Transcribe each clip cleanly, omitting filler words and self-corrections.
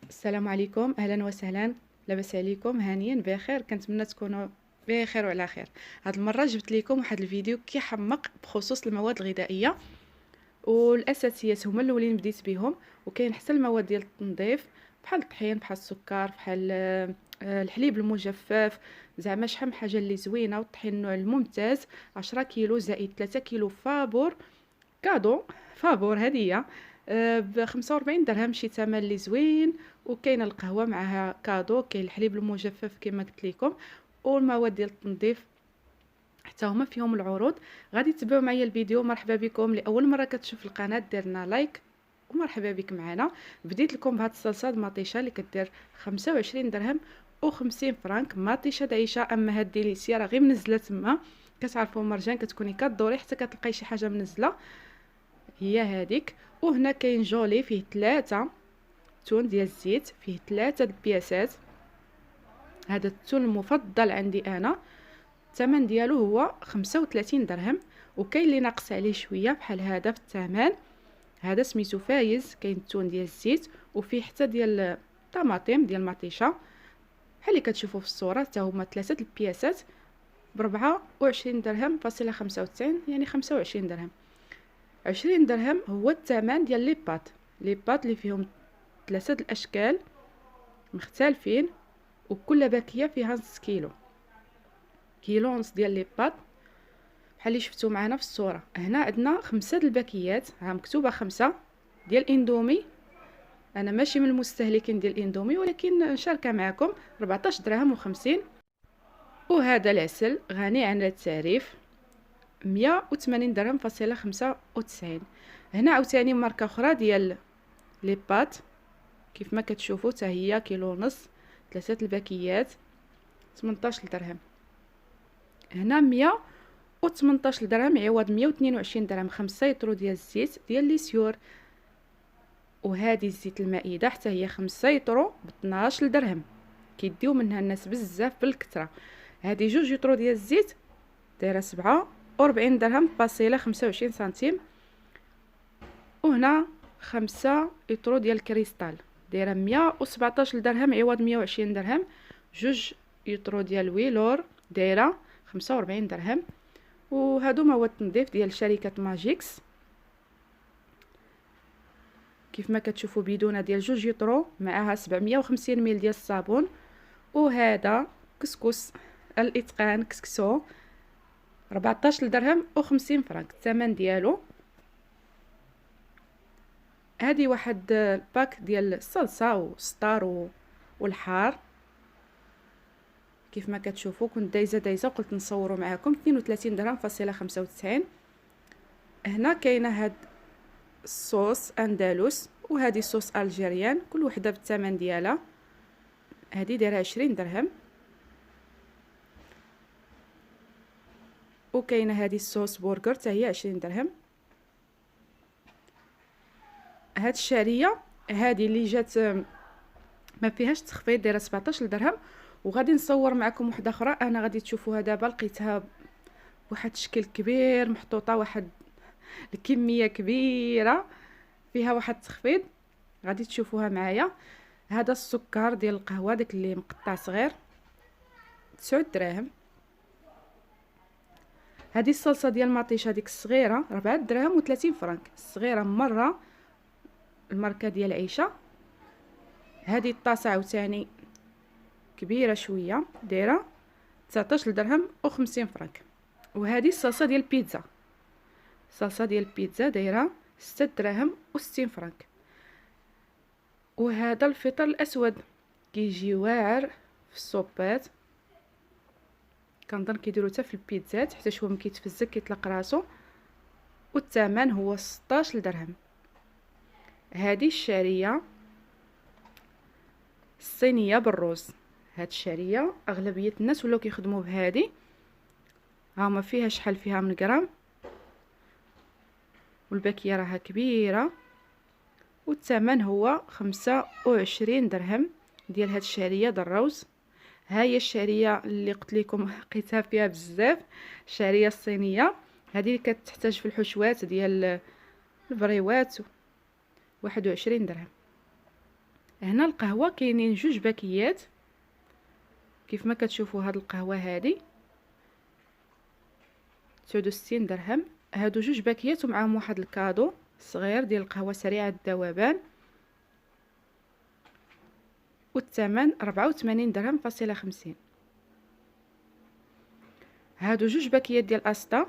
السلام عليكم، اهلا وسهلا. لاباس عليكم؟ هانيين بخير؟ كنتمنى تكونوا بخير وعلى خير. هاد المره جبت لكم واحد الفيديو كيحمق بخصوص المواد الغذائيه والاساسيات هما الاولين بديت بهم، وكاين حتى المواد ديال التنظيف بحال الطحين، بحال السكر، بحال الحليب المجفف. زعما شحال من حاجه اللي زوينه، والطحين النوع الممتاز 10 كيلو زائد 3 كيلو فابور كادو. فابور هديه ب 45 درهم، شي ثمن اللي زوين. وكاينه القهوه معها كادو، كاين الحليب المجفف كما قلت لكم، والمواد ديال التنظيف حتى هما فيهم العروض. غادي تتبعوا معايا الفيديو. مرحبا بكم لاول مره كتشوف القناه، ديرنا لايك ومرحبا بك معنا. بديت لكم بهاد الصلصه مطيشه اللي كدير 25 درهم و50 فرانك. مطيشه دايشه، اما هاد ديليسيا راه غير منزله تما. كتعرفوا مرجان كتكوني كدوري حتى كتلقاي شي حاجه منزله، هي هذيك. وهنا كاين جولي فيه 3 تون ديال الزيت، فيه 3 البياسات. هذا التون المفضل عندي انا، الثمن ديالو هو 35 درهم. وكاين اللي ناقص عليه شويه بحال هذا في الثمن، هذا سميتو فايز. كاين التون ديال الزيت وفيه حتى ديال الطماطم ديال المطيشه بحال اللي كتشوفوا في الصوره. حتى هما 3 البياسات ب 24 درهم فاصله 95، يعني 25 درهم. 20 درهم هو الثمن ديال لي بات. لي بات اللي فيهم 3 الاشكال مختلفين، وكل باكيه فيها نص كيلو، كيلو ونص ديال لي بات بحال اللي شفتوا معنا في الصوره. هنا عندنا 5 الباكيات، ها مكتوبه 5 ديال اندومي. انا ماشي من المستهلكين ديال الاندومي، ولكن نشاركها معكم. 14 درهم و50. وهذا العسل غني عن التعريف، 180 درهم فاصله 95. هنا عاوتاني ماركه اخرى ديال لي بات كيف ما كتشوفوا، حتى هي كيلو ونص، 3 الباكيات، 18 درهم. هنا 118 درهم عوض 122 درهم. 5 يطرو ديال الزيت ديال لي سيور. وهذه الزيت المائده حتى هي 5 يطرو ب 12 درهم، كيديو منها الناس بزاف بالكثره. هذه 2 يطرو ديال الزيت دايره 47 درهم فاصله 25 سنتيم. وهنا 5 يطرو ديال الكريستال دايره 117 درهم عوض 120 درهم. 2 يطرو ديال ويلور دايره 45 درهم. وهادو مواد التنظيف ديال شركه ماجيكس كيف ما كتشوفوا، بدونه ديال 2 يطرو معها 750 مل ديال الصابون. وهذا كسكس الاتقان كسكسو 14 درهم و50 فرنك الثمن ديالو. هذه واحد الباك ديال الصلصه وستار والحار كيف ما كتشوفوا. كنت دايزه وقلت نصوروا معكم. 32 درهم فاصله 95. هنا كاينه هاد الصوص اندلس، وهذه صوص الجيريان، كل وحده بالثمن ديالها. هذه دايره 20 درهم. وكاينه هذه الصوص برجر حتى هي 20 درهم. هاد الشعريه هذه اللي جات ما فيهاش تخفيض دايره 17 درهم. وغادي نصور معكم وحده اخرى انا غادي تشوفوها دابا، لقيتها بواحد الشكل كبير، محطوطه واحد الكميه كبيره، فيها واحد التخفيض، غادي تشوفوها معايا. هذا السكر ديال القهوه داك اللي مقطع صغير 9 دراهم. هذه الصلصه ديال المطيشه ديك الصغيره 4 دراهم و30 فرنك، الصغيره مره، الماركه ديال عيشه. هذه الطاسه عاوتاني كبيره شويه دايره 19 درهم و50 فرنك. وهذه الصلصه ديال البيتزا، الصلصه ديال البيتزا دايره 6 دراهم و60 فرنك. وهذا الفطر الاسود كيجي واعر في الصوبات، كنظن كيديروا حتى في البيتزات حتى هو ملي كيتفزك كيطلق راسو. والثمن هو 16 درهم. هذه الشعريه الصينيه بالروز، هاد الشعريه اغلبيه الناس ولاو كيخدموا بهذه. ها ما فيها شحال فيها من غرام، والباكيه راها كبيره. والثمن هو 25 درهم ديال هاد الشعريه الروز. ها هي الشعريه اللي قلت لكم لقيتها فيها بزاف، الشعريه الصينيه هذه اللي كتحتاج في الحشوات ديال البريوات، 21 درهم. هنا القهوه كاينين جوج باكيات كيف ما كتشوفوا. هاد القهوه هادي 69 درهم. هادو جوج باكيات ومعاهم واحد الكادو صغير ديال القهوه سريعه الذوبان، والثمن 84 درهم فاصله 50. هادو جوج باكيات ديال استا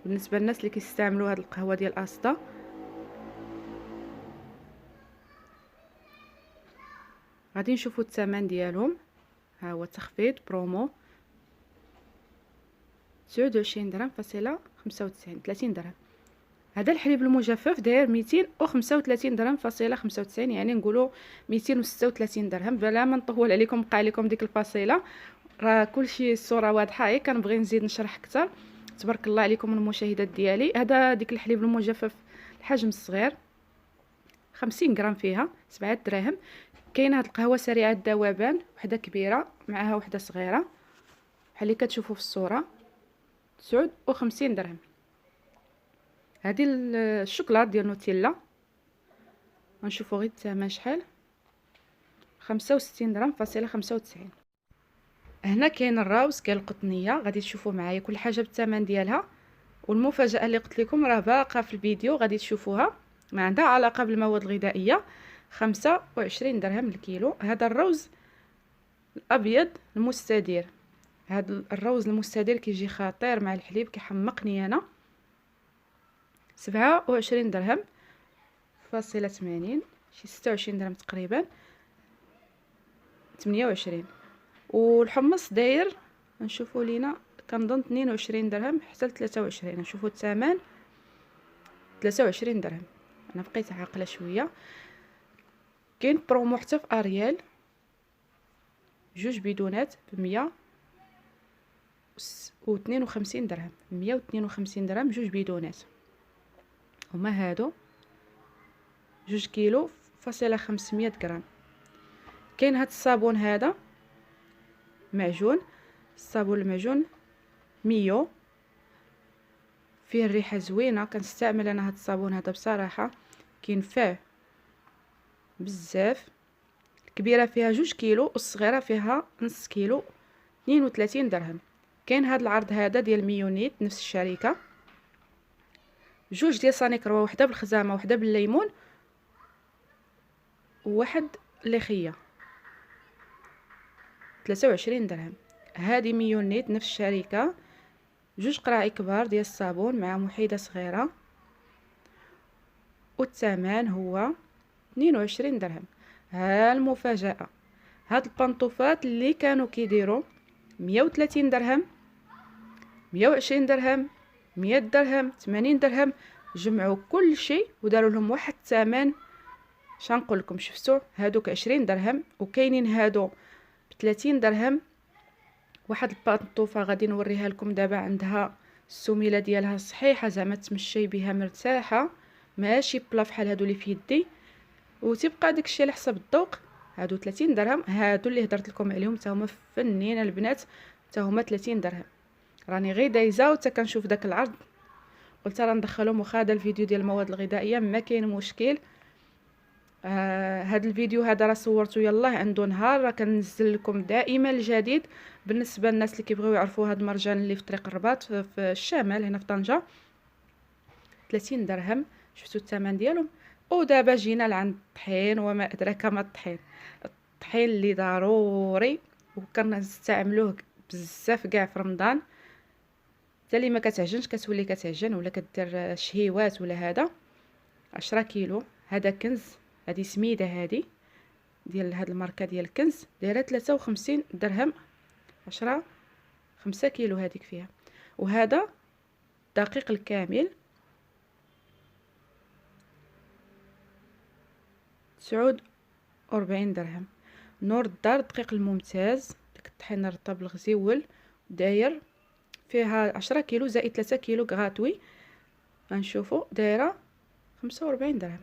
بالنسبه للناس اللي كيستعملوا هاد القهوه ديال استا. غادي نشوفوا الثمن ديالهم. ها هو تخفيض برومو 29 درهم فاصله 95، 30 درهم. هذا الحليب المجفف داير 235 درهم فاصله 95، يعني نقولوا 236 درهم. بلا ما نطول عليكم بقى عليكم ديك الفاصله، راه كلشي الصوره واضحه. هي كنبغي نزيد نشرح اكثر. تبارك الله عليكم المشاهدات ديالي. هذا ديك الحليب المجفف الحجم الصغير 50 غرام فيها 7 دراهم. كاينه هاد القهوه سريعه الذوبان، وحده كبيره معها وحده صغيره بحال اللي كتشوفوا في الصوره 59 درهم. هذه الشوكولات ديال نوتيلا غنشوفوا غير الثمن شحال، 65 درهم فاصله 95. هنا كاين الراوس، كاين القطنيه، غادي تشوفوا معايا كل حاجه بالثمن ديالها. والمفاجاه اللي قلت لكم راه باقا في الفيديو غادي تشوفوها، ما عندها علاقه بالمواد الغذائيه. 25 درهم الكيلو. هذا الروز الابيض المستدير، هذا الروز المستدير كيجي خطير مع الحليب، كيحمقني انا. 27 درهم فاصله 80، شي 26 درهم تقريبا، 28. والحمص داير نشوفوا لينا كنظن 22 درهم حتى ل 23. نشوفوا الثمن 23 درهم. انا بقيت عاقله شويه. كاين برومو حتى في اريال، جوج بيدونات ب 152 درهم. 152 درهم جوج بيدونات هما هادو، جوج كيلو فاصله 500 غرام. كاين هاد الصابون هذا معجون، الصابون المعجون ميو، فيه الريحه زوينه. كنستعمل انا هاد الصابون هذا بصراحه، كينفع بزاف. الكبيره فيها 2 كيلو والصغيره فيها نص كيلو، 32 درهم. كاين هاد العرض هذا ديال ميونيت نفس الشركه، جوج ديال صانيكروا، وحده بالخزامه وحده بالليمون وواحد ليخيه، 23 درهم. هذه ميونيت نفس الشركه، جوج قراعي كبار ديال الصابون مع محيده صغيره، والثمن هو 22 درهم. ها المفاجاه، هاد البنطوفات اللي كانوا كيديروا 130 درهم، 120 درهم، 100 درهم، 80 درهم، جمعوا كل شيء وداروا لهم واحد الثمن. شنقول لكم، شفتوا هادوك 20 درهم، وكاينين هادو ب 30 درهم. واحد البنطوفه غادي نوريها لكم دابا، عندها السميله ديالها صحيحه، زعما تمشي بها مرتاحه، ماشي بلا فحال هادو اللي في يدي، وتبقى داكشي على حسب الذوق. هادو 30 درهم. هادو اللي هضرت لكم عليهم حتى هما فنين البنات، حتى هما 30 درهم. راني غير دايزه وتا كنشوف داك العرض، قلت راه ندخلهم واخا هذا الفيديو ديال المواد الغذائيه ما كاين مشكل. هذا الفيديو هذا راه صورته يلاه عنده نهار، راه كننزل لكم دائما الجديد. بالنسبه للناس اللي كيبغيو يعرفوا هذا المرجان اللي في طريق الرباط في الشمال هنا في طنجه، 30 درهم. شفتوا الثمن ديالهم. ودابا جينا لعند الطحين، وما ادراك ما الطحين. الطحين اللي ضروري وكنستعملوه بزاف كاع في رمضان، حتى اللي ما كتعجنش كتولي كتعجن ولا كدير شهيوات ولا هذا. 10 كيلو. هذا كنز، هذه سميده، هذه ديال هاد الماركه ديال كنز، دايره 53 درهم. 10 5 كيلو هذيك فيها. وهذا دقيق الكامل 49 درهم. نور الدار دقيق الممتاز، داك الطحين الرطب الغزيول، داير فيها 10 كيلو زائد 3 كيلو غاتوي. غنشوفوا دايره 45 درهم.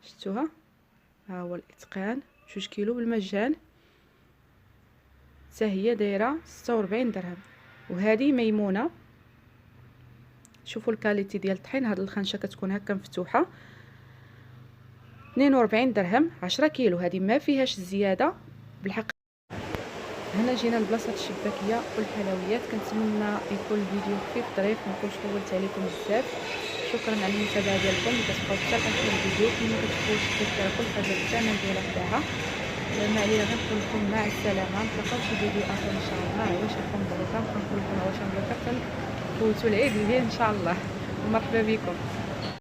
شفتوها؟ ها هو الاتقان 2 كيلو بالمجان، حتى هي دايره 46 درهم. وهذه ميمونه. شوفوا الكاليتي ديال الطحين، هاد الخنشه كتكون هكا مفتوحه، 42 درهم 10 كيلو، هذه ما فيهاش الزياده بالحق. هنا جينا لبلاصه الشباكيه والحلويات. كنتمنى يكون الفيديو خفيف ظريف، ما نكونش طولت عليكم بزاف. شكرا على المتابعه ديالكم. اللي كتبقاو حتى لاخر الفيديو، كما كتشوفوا الاشتراك كل حاجه بالثمن ديالها تاعها. ما علينا غير نقول لكم مع السلامه، نتلاقاو في فيديو اخر ان شاء الله. واش لكم مبروكه، نقول لكم واش مبروكه، فوتوا العيد اللي ان شاء الله. ومرحبا بكم.